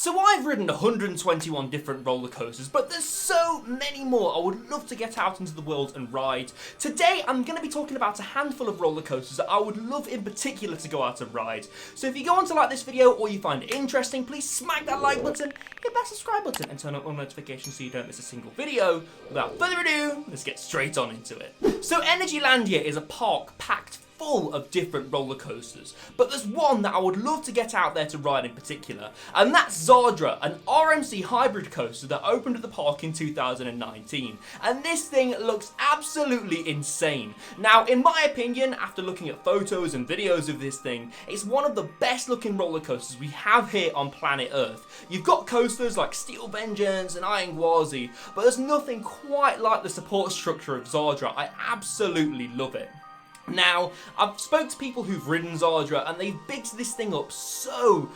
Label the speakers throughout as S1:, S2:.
S1: So I've ridden 121 different roller coasters, but there's so many more I would love to get out into the world and ride. Today I'm going to be talking about a handful of roller coasters that I would love in particular to go out and ride. So if you go on to like this video or you find it interesting, please smack that like button, hit that subscribe button and turn on all notifications so you don't miss a single video. Without further ado, let's get straight on into it. So Energylandia is a park packed full of different roller coasters, but there's one that I would love to get out there to ride in particular, and that's Zadra, an RMC hybrid coaster that opened at the park in 2019, and this thing looks absolutely insane. Now, in my opinion, after looking at photos and videos of this thing, it's one of the best looking roller coasters we have here on planet Earth. You've got coasters like Steel Vengeance and Iron Gwazi, but there's nothing quite like the support structure of Zadra. I absolutely love it. Now, I've spoke to people who've ridden Zadra and they've bigged this thing up so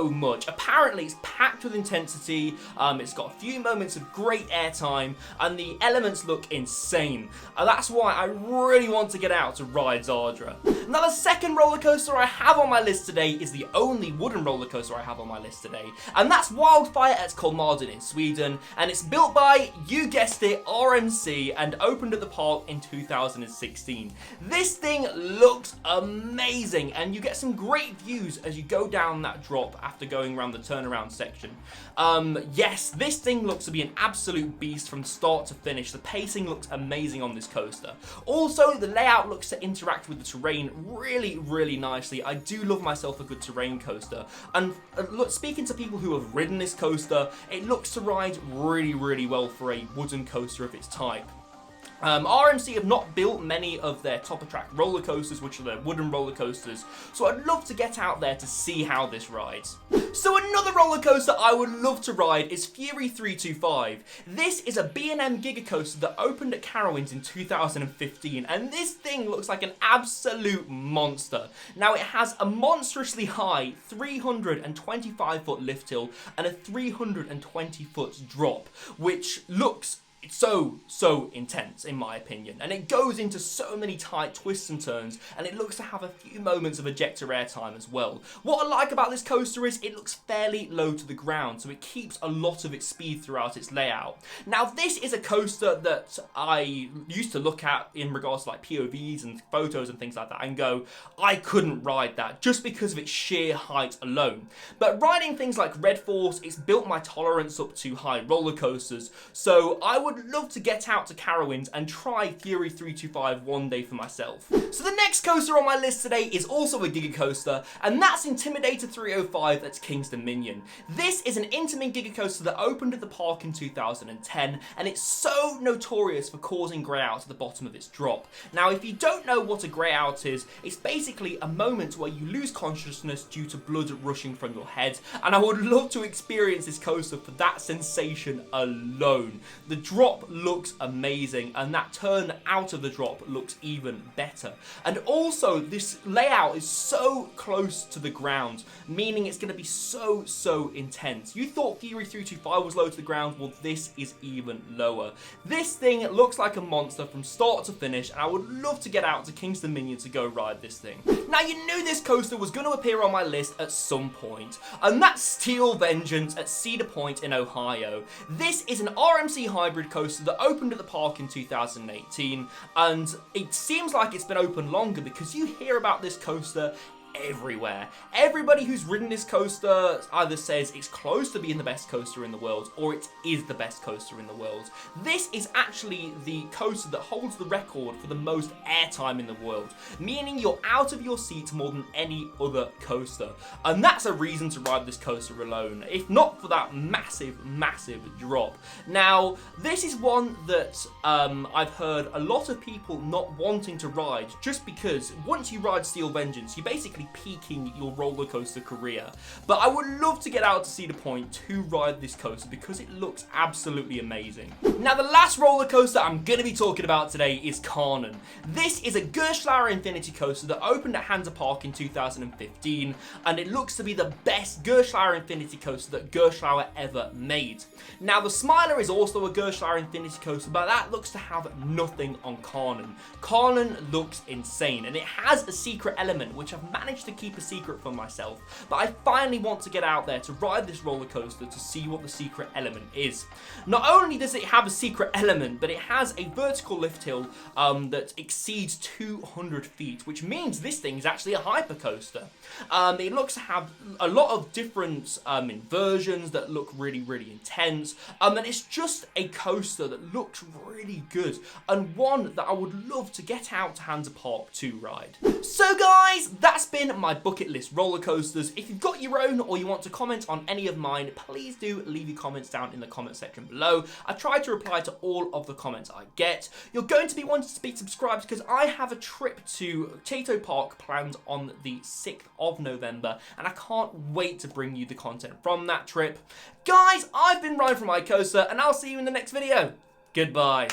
S1: much. Apparently it's packed with intensity, it's got a few moments of great airtime, and the elements look insane. And that's why I really want to get out to ride Zadra. Now the second roller coaster I have on my list today is the only wooden roller coaster I have on my list today, and that's Wildfire at Karnan in Sweden, and it's built by, you guessed it, RMC, and opened at the park in 2016. This thing looks amazing, and you get some great views as you go down that drop after going around the turnaround section. Yes, this thing looks to be an absolute beast from start to finish. The pacing looks amazing on this coaster. Also, the layout looks to interact with the terrain really nicely. I do love myself a good terrain coaster, and look, speaking to people who have ridden this coaster, it looks to ride really well for a wooden coaster of its type. RMC have not built many of their top attract roller coasters, which are their wooden roller coasters, so I'd love to get out there to see how this rides. So another roller coaster I would love to ride is Fury 325. This is a B&M Giga coaster that opened at Carowinds in 2015, and this thing looks like an absolute monster. Now it has a monstrously high 325-foot lift hill and a 320-foot drop, which looks so intense in my opinion, and it goes into so many tight twists and turns, and it looks to have a few moments of ejector airtime as well. What I like about this coaster is it looks fairly low to the ground, so it keeps a lot of its speed throughout its layout. Now this is a coaster that I used to look at in regards to like POVs and photos and things like that and go, I couldn't ride that just because of its sheer height alone. But riding things like Red Force, it's built my tolerance up to high roller coasters, so I would love to get out to Carowinds and try Fury 325 one day for myself. So the next coaster on my list today is also a Giga coaster, and that's Intimidator 305 at King's Dominion. This is an Intamin Giga coaster that opened at the park in 2010, and it's so notorious for causing grey out at the bottom of its drop. Now if you don't know what a grey out is, it's basically a moment where you lose consciousness due to blood rushing from your head, and I would love to experience this coaster for that sensation alone. The drop looks amazing, and that turn out of the drop looks even better. And also this layout is so close to the ground, meaning it's going to be so intense. You thought Fury 325 was low to the ground, well this is even lower. This thing looks like a monster from start to finish, and I would love to get out to King's Dominion to go ride this thing. Now you knew this coaster was going to appear on my list at some point, and that's Steel Vengeance at Cedar Point in Ohio. This is an RMC hybrid coaster that opened at the park in 2018, and it seems like it's been open longer because you hear about this coaster everywhere. Everybody who's ridden this coaster either says it's close to being the best coaster in the world or it is the best coaster in the world. This is actually the coaster that holds the record for the most airtime in the world, meaning you're out of your seat more than any other coaster, and that's a reason to ride this coaster alone, if not for that massive drop. Now this is one that I've heard a lot of people not wanting to ride just because once you ride Steel Vengeance you basically peaking your roller coaster career. But I would love to get out to Cedar Point to ride this coaster because it looks absolutely amazing. Now the last roller coaster I'm going to be talking about today is Karnan. This is a Gerstlauer Infinity coaster that opened at Hansa Park in 2015, and it looks to be the best Gerstlauer Infinity coaster that Gerstlauer ever made. Now the Smiler is also a Gerstlauer Infinity coaster, but that looks to have nothing on Karnan. Karnan looks insane, and it has a secret element which I've managed managed to keep a secret from myself, but I finally want to get out there to ride this roller coaster to see what the secret element is. Not only does it have a secret element, but it has a vertical lift hill that exceeds 200 feet, which means this thing is actually a hypercoaster. It looks to have a lot of different inversions that look really, really intense, and it's just a coaster that looks really good, and one that I would love to get out to Hansa Park to ride. So guys, that's been my bucket list roller coasters. If you've got your own or you want to comment on any of mine, please do leave your comments down in the comment section below. I try to reply to all of the comments I get. You're going to be wanting to be subscribed because I have a trip to Chateau Park planned on the 6th of November, and I can't wait to bring you the content from that trip. Guys, I've been Ryan from iCoaster, and I'll see you in the next video. Goodbye.